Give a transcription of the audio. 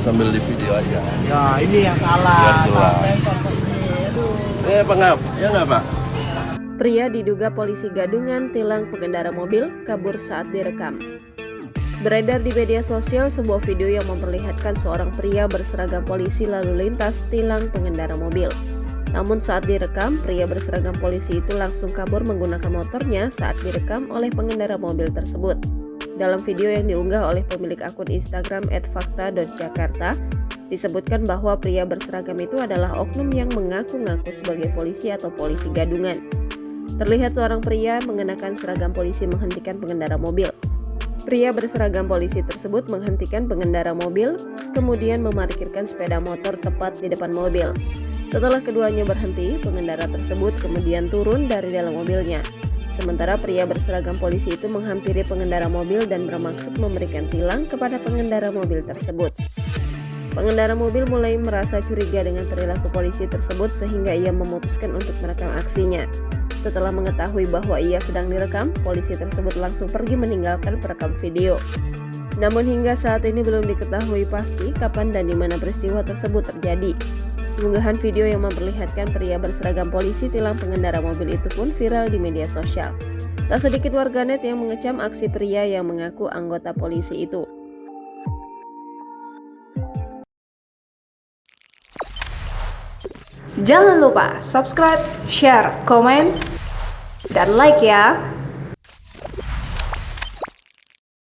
sambil di video aja. Ya ini yang Biar salah. jelas. Sensor ini. Aduh. Pak Ngap, ya nggak Pak? Pria diduga polisi gadungan tilang pengendara mobil kabur saat direkam. Beredar di media sosial sebuah video yang memperlihatkan seorang pria berseragam polisi lalu lintas tilang pengendara mobil. Namun saat direkam, pria berseragam polisi itu langsung kabur menggunakan motornya saat direkam oleh pengendara mobil tersebut. Dalam video yang diunggah oleh pemilik akun Instagram @fakta.jakarta, disebutkan bahwa pria berseragam itu adalah oknum yang mengaku-ngaku sebagai polisi atau polisi gadungan. Terlihat seorang pria mengenakan seragam polisi menghentikan pengendara mobil. Pria berseragam polisi tersebut menghentikan pengendara mobil, kemudian memarkirkan sepeda motor tepat di depan mobil. Setelah keduanya berhenti, pengendara tersebut kemudian turun dari dalam mobilnya. Sementara pria berseragam polisi itu menghampiri pengendara mobil dan bermaksud memberikan tilang kepada pengendara mobil tersebut. Pengendara mobil mulai merasa curiga dengan perilaku polisi tersebut sehingga ia memutuskan untuk merekam aksinya. Setelah mengetahui bahwa ia sedang direkam, polisi tersebut langsung pergi meninggalkan perekam video. Namun hingga saat ini belum diketahui pasti kapan dan di mana peristiwa tersebut terjadi. Unggahan video yang memperlihatkan pria berseragam polisi tilang pengendara mobil itu pun viral di media sosial. Tak sedikit warganet yang mengecam aksi pria yang mengaku anggota polisi itu. Jangan lupa subscribe, share, komen, dan like ya.